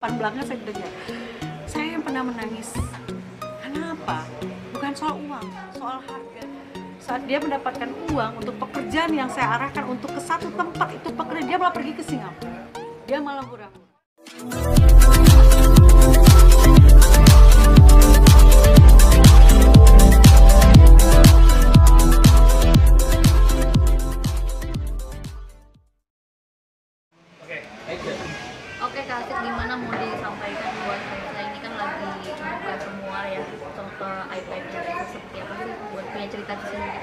Depan belakang saya dengar, saya yang pernah menangis. Kenapa? Bukan soal uang, soal harga. Saat dia mendapatkan uang untuk pekerjaan yang saya arahkan untuk ke satu tempat, itu pekerjaan dia malah pergi ke Singapura. Dia malah hura-hura. Oke Kak Asik, gimana mau disampaikan buat Reza? Ini kan lagi buka semua ya ke iPad Reza, seperti apa sih buat punya cerita di sini Kak?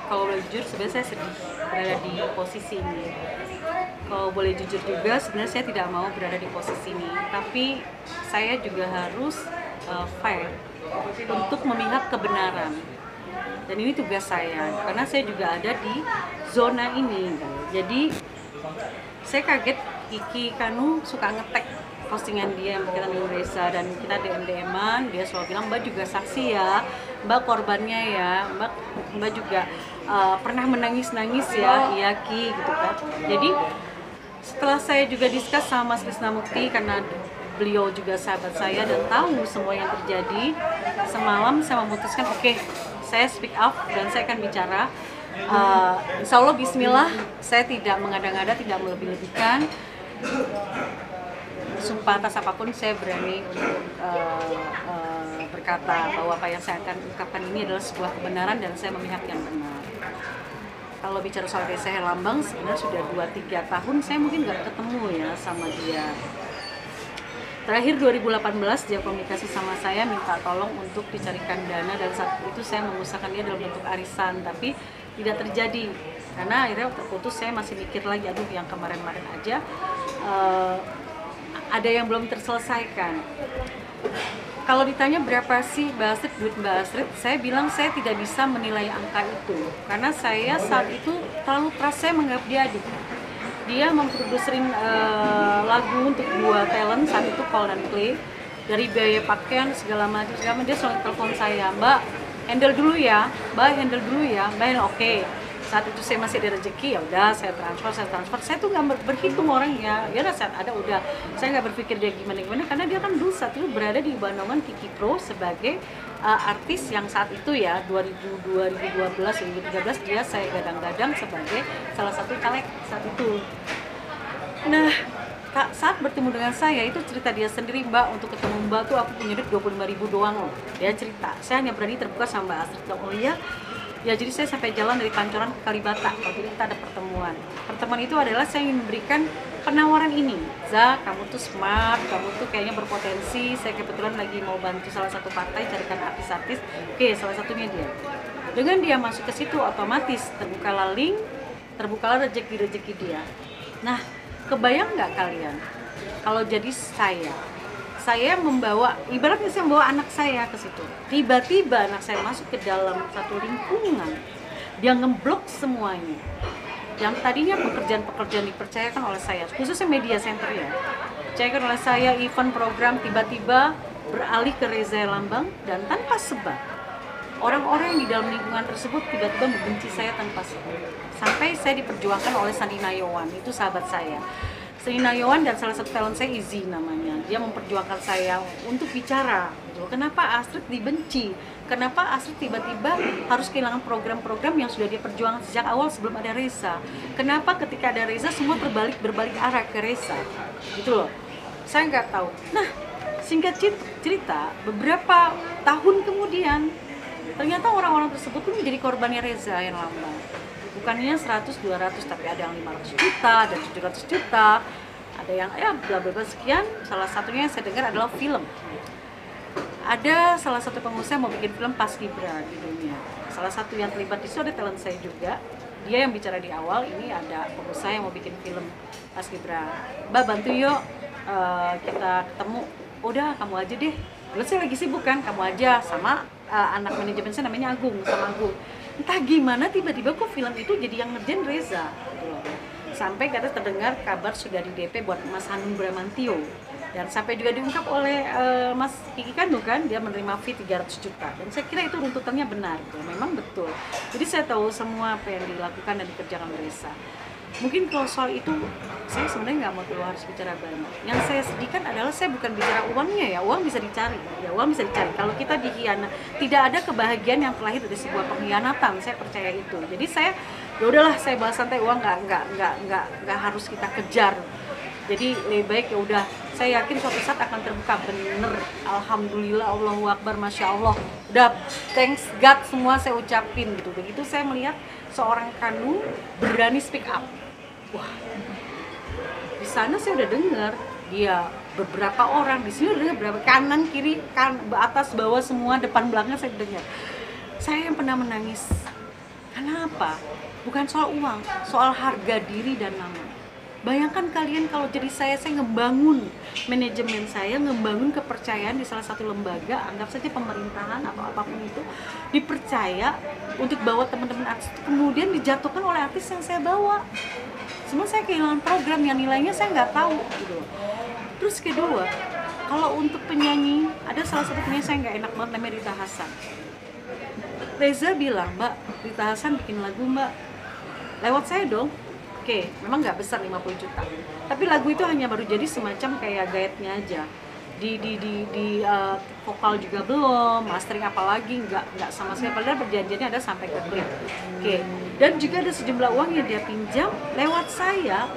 Kalau boleh jujur, sebenarnya saya sedih berada di posisi ini. Kalau boleh jujur juga, sebenarnya saya tidak mau berada di posisi ini. Tapi saya juga harus fair untuk memihak kebenaran. Dan ini tugas saya, karena saya juga ada di zona ini. Jadi saya kaget Kiki Kanu suka ngetek postingan dia yang berkaitan dengan Reza, dan kita DM-an, dia selalu bilang, Mbak juga saksi ya, Mbak korbannya ya, Mbak juga pernah menangis-nangis ya, iya Ki, gitu kan. Jadi setelah saya juga diskus sama Mas Krisnamukti, karena beliau juga sahabat saya dan tahu semua yang terjadi, semalam saya memutuskan, oke, saya speak up dan saya akan bicara. Insya Allah bismillah, saya tidak mengada-ngada, tidak melebih-lebihkan. Sumpah atas apapun saya berani untuk berkata bahwa apa yang saya akan ungkapkan ini adalah sebuah kebenaran dan saya memihak yang benar. Kalau bicara soal Reza Herlambang, sebenarnya sudah 2-3 tahun saya mungkin nggak ketemu ya sama dia. Terakhir 2018 dia komunikasi sama saya, minta tolong untuk dicarikan dana, dan saat itu saya mengusahakan dia dalam bentuk arisan, tapi tidak terjadi karena akhirnya terputus. Saya masih mikir lagi, aduh yang kemarin-kemarin aja ada yang belum terselesaikan. Kalau ditanya berapa sih Mbak Astrid, duit Mbak Astrid, saya bilang saya tidak bisa menilai angka itu karena saya saat itu terlalu keras, saya menganggap dia adik. Dia memproduserin lagu untuk 2 talent saat itu, Paul dan Clay, dari biaya pakaian segala macam, dia selalu telepon saya, Mbak handle dulu ya, Mbak handle dulu ya, Mbak handle, oke. Saat itu saya masih ada rezeki, ya udah saya transfer. Saya tuh nggak berhitung orangnya, ya udah saat ada udah, saya nggak berpikir dia gimana karena dia kan dulu saat itu berada di naungan Kiki Pro sebagai artis yang saat itu ya 2012 2013 dia saya gadang-gadang sebagai salah satu caleg saat itu. Nah, saat bertemu dengan saya itu cerita dia sendiri, Mbak, untuk ketemu Mbak tuh aku punya duit 25.000 doang loh. Dia cerita, saya hanya berani terbuka sama Mbak Astrid. Oh iya, ya jadi saya sampai jalan dari Pancoran ke Kalibata. Waktu itu kita ada pertemuan. Pertemuan itu adalah saya ingin memberikan penawaran ini. Za, kamu tuh smart, kamu tuh kayaknya berpotensi. Saya kebetulan lagi mau bantu salah satu partai carikan artis-artis. Oke, salah satunya dia. Dengan dia masuk ke situ, otomatis terbukalah link, terbukalah rezeki-rezeki dia. Nah, kebayang nggak kalian kalau jadi saya membawa, ibaratnya saya membawa anak saya ke situ, tiba-tiba anak saya masuk ke dalam satu lingkungan, dia ngeblok semuanya yang tadinya pekerjaan-pekerjaan dipercayakan oleh saya, khususnya media center ya, dipercayakan oleh saya, event program, tiba-tiba beralih ke Reza Herlambang, dan tanpa sebab orang-orang yang di dalam lingkungan tersebut tiba-tiba membenci saya tanpa sebab. Sampai saya diperjuangkan oleh Sandi Nayawan, itu sahabat saya. Sandi Nayawan dan salah satu talent saya, Izzy namanya, dia memperjuangkan saya untuk bicara gitu. Kenapa Astrid dibenci? Kenapa Astrid tiba-tiba harus kehilangan program-program yang sudah dia perjuangkan sejak awal sebelum ada Reza? Kenapa ketika ada Reza semua berbalik arah ke Reza? Gitu loh. Saya nggak tahu. Nah, singkat cerita, beberapa tahun kemudian ternyata orang-orang tersebut pun menjadi korbannya Reza Herlambang. Bukannya 100-200, tapi ada yang 500 juta, ada 700 juta, ada yang ya bla bla sekian. Salah satunya yang saya dengar adalah film. Ada salah satu pengusaha mau bikin film Paskibra di dunia. Salah satu yang terlibat di situ ada talent saya juga. Dia yang bicara di awal, ini ada pengusaha yang mau bikin film Paskibra. Mbak bantu yuk, kita ketemu. Udah kamu aja deh. Lalu saya lagi sibuk kan, kamu aja sama anak manajemen saya namanya Agung, sama Agung. Entah gimana tiba-tiba kok film itu jadi yang ngerjain Reza gitu loh. Sampai kata terdengar kabar sudah di DP buat Mas Hanung Bramantio, dan sampai juga diungkap oleh Mas Kiki Kanu kan, dia menerima fee 300 juta, dan saya kira itu runtutannya benar gitu. Memang betul, jadi saya tahu semua apa yang dilakukan dan dikerjakan Reza. Mungkin kalau soal itu saya sebenarnya nggak mau terlalu harus bicara banyak. Yang saya sedihkan adalah saya bukan bicara uangnya ya, uang bisa dicari, ya uang bisa dicari. Kalau kita dikhianat, tidak ada kebahagiaan yang terlahir dari sebuah pengkhianatan, saya percaya itu. Jadi saya, ya udahlah, saya bahas santai, uang nggak harus kita kejar. Jadi lebih baik ya udah, saya yakin suatu saat akan terbuka bener. Alhamdulillah, Allahu Akbar, Masya Allah. Udah, thanks God semua saya ucapin gitu. Begitu saya melihat seorang Kanu berani speak up. Wah, di sana saya udah dengar dia beberapa orang, di sini udah dengar berapa, kanan kiri atas bawah semua depan belakang saya dengar. Saya yang pernah menangis. Kenapa? Bukan soal uang, soal harga diri dan nama. Bayangkan kalian kalau jadi saya ngebangun manajemen saya, ngebangun kepercayaan di salah satu lembaga, anggap saja pemerintahan atau apapun itu, dipercaya untuk bawa teman-teman artis, kemudian dijatuhkan oleh artis yang saya bawa. Semua saya kehilangan program yang nilainya saya nggak tahu gitu. Terus kedua, kalau untuk penyanyi, ada salah satu penyanyi saya nggak enak banget, namanya Rita Hasan. Reza bilang, Mbak, Rita Hasan bikin lagu Mbak, lewat saya dong. Oke, memang nggak besar 50 juta, tapi lagu itu hanya baru jadi semacam kayak guide-nya aja. Di vokal juga belum, mastering apalagi nggak sama sekali. Padahal perjanjiannya ada sampai ke klip. Oke, dan juga ada sejumlah uang yang dia pinjam lewat saya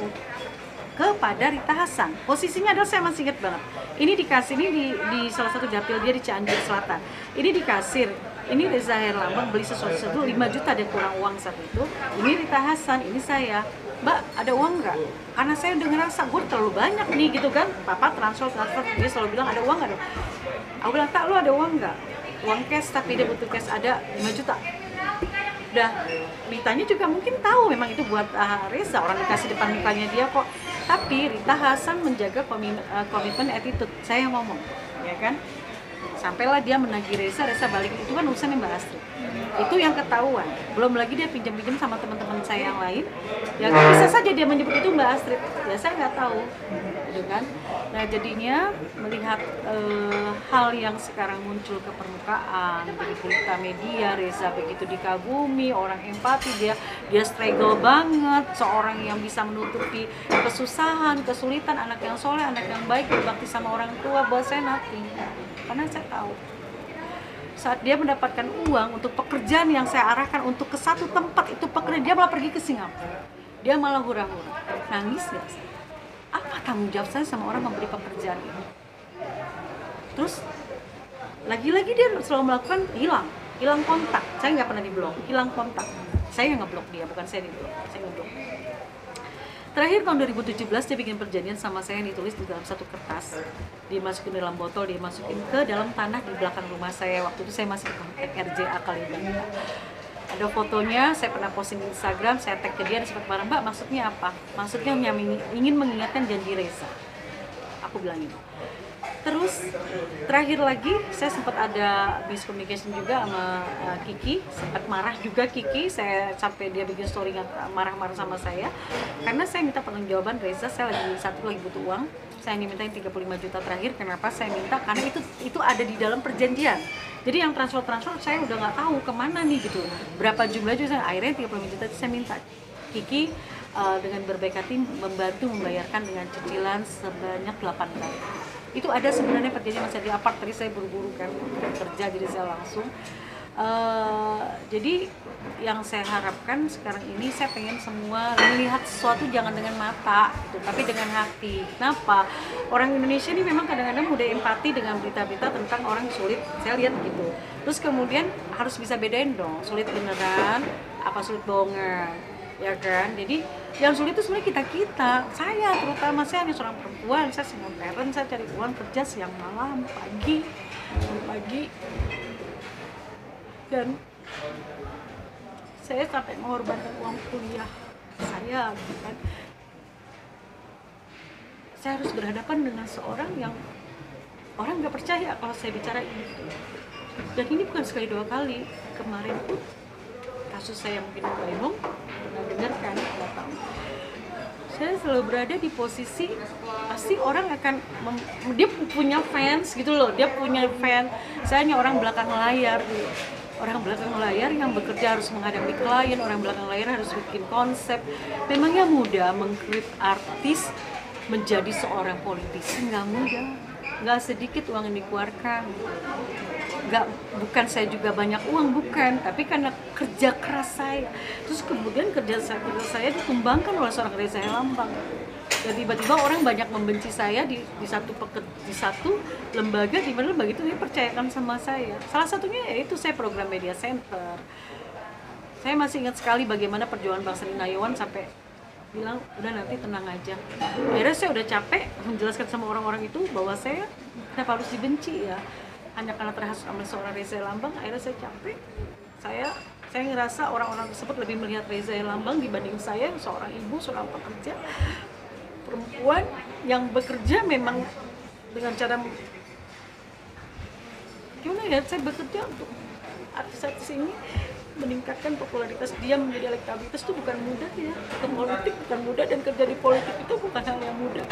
kepada Rita Hasan. Posisinya adalah, saya masih ingat banget. Ini dikasih, ini di salah satu dapil dia di Cianjur Selatan. Ini di kasir. Ini Reza Herlambang beli sesuatu 5 juta, dia kurang uang saat itu. Ini Rita Hasan, ini saya. Mbak, ada uang nggak? Karena saya udah ngerasa gue terlalu banyak nih gitu kan. Papa transfer, dia selalu bilang ada uang nggak dong? Aku bilang, tak, lu ada uang nggak? Uang cash, tapi dia butuh cash, ada 5 juta. Udah, Ritanya juga mungkin tahu memang itu buat Reza, orang dikasih depan mukanya dia kok. Tapi Rita Hasan menjaga komitmen attitude, saya yang ngomong, ya kan? Sampailah dia menagih Reza balik, itu kan urusannya Mbak Astrid. Itu yang ketahuan. Belum lagi dia pinjam-pinjam sama teman-teman saya yang lain. Ya bisa saja dia menyebut itu Mbak Astrid. Ya saya nggak tahu, gitu kan. Nah jadinya melihat hal yang sekarang muncul ke permukaan, dari berita media, Reza begitu dikagumi, orang empati, dia struggle banget, seorang yang bisa menutupi kesusahan, kesulitan, anak yang soleh, anak yang baik, berbakti sama orang tua, buat saya nothing. Karena saya tahu saat dia mendapatkan uang untuk pekerjaan yang saya arahkan untuk ke satu tempat, itu pekerjaan, dia malah pergi ke Singapura, dia malah hura-hura. Nangis gak sih? Apa tanggung jawab saya sama orang memberi pekerjaan ini? Terus lagi-lagi dia selalu melakukan hilang kontak. Saya nggak pernah diblok, hilang kontak. Saya yang ngeblok dia, bukan saya diblok, saya ngeblok. Terakhir tahun 2017 dia bikin perjanjian sama saya yang ditulis di dalam satu kertas, dia masukin dalam botol, dia masukin ke dalam tanah di belakang rumah saya. Waktu itu saya masih di kontak RJA Kalibata. Ada fotonya, saya pernah posting di Instagram, saya tag ke dia, sempat marah, Mbak, maksudnya apa? Maksudnya ingin mengingatkan janji Reza. Aku bilang gitu. Terus terakhir lagi saya sempat ada miscommunication juga sama Kiki, sempat marah juga Kiki, saya sampai dia bikin story marah-marah sama saya karena saya minta pertanggungjawaban Reza. Saya lagi butuh uang, saya dimintain 35 juta terakhir. Kenapa saya minta? Karena itu ada di dalam perjanjian. Jadi yang transfer saya udah nggak tahu kemana nih gitu, berapa jumlahnya. Saya akhirnya 35 juta itu saya minta Kiki dengan berbaik hati membantu membayarkan dengan cicilan sebanyak 8 kali. Itu ada sebenarnya perjanjian, masih di apart, tadi saya buru-buru kan kerja, jadi saya langsung jadi yang saya harapkan sekarang ini, saya pengen semua melihat sesuatu jangan dengan mata gitu, tapi dengan hati. Kenapa? Orang Indonesia ini memang kadang-kadang mudah empati dengan berita-berita tentang orang sulit, saya lihat gitu. Terus kemudian harus bisa bedain dong, sulit beneran apa sulit bohongan, ya kan? Jadi yang sulit itu sebenarnya kita, saya terutama, saya hanya seorang perempuan, saya single parent, saya cari uang kerja siang malam, pagi, dan saya sampai mengorbankan uang kuliah saya, kan? Saya harus berhadapan dengan seorang yang orang nggak percaya kalau saya bicara ini, dan ini bukan sekali dua kali. Kemarin pun kasus saya mungkin Baimong pernah dengarkan, nggak tahu. Saya selalu berada di posisi pasti orang akan dia punya fans gitu loh, dia punya fan. Saya hanya orang belakang layar gitu. orang belakang layar yang bekerja harus menghadapi klien, orang belakang layar harus bikin konsep. Memangnya mudah mengkreat artis menjadi seorang politisi? Nggak mudah, nggak sedikit uang yang dikeluarkan. Nggak, bukan saya juga banyak uang, bukan, tapi karena kerja keras saya. Terus kemudian kerja saya ditumbangkan oleh seorang Reza Herlambang. Jadi tiba-tiba orang banyak membenci saya di satu lembaga, di mana lembaga itu dia percayakan sama saya. Salah satunya yaitu saya program media center. Saya masih ingat sekali bagaimana perjuangan Bang Sri Nayawan sampai bilang udah nanti tenang aja. Akhirnya saya udah capek menjelaskan sama orang-orang itu bahwa saya kenapa harus dibenci ya, hanya karena terhasut sama seorang Reza Herlambang. Akhirnya saya capek. Saya ngerasa orang-orang tersebut lebih melihat Reza Herlambang dibanding saya, seorang ibu, seorang pekerja perempuan yang bekerja memang dengan cara gimana ya, saya bekerja untuk artis-artis ini meningkatkan popularitas dia menjadi elektabilitas. Itu bukan mudah ya, ke politik bukan mudah, dan kerja di politik itu bukan hal yang mudah,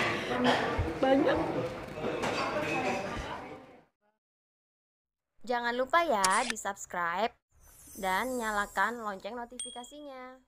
banyak. Jangan lupa ya di subscribe dan nyalakan lonceng notifikasinya.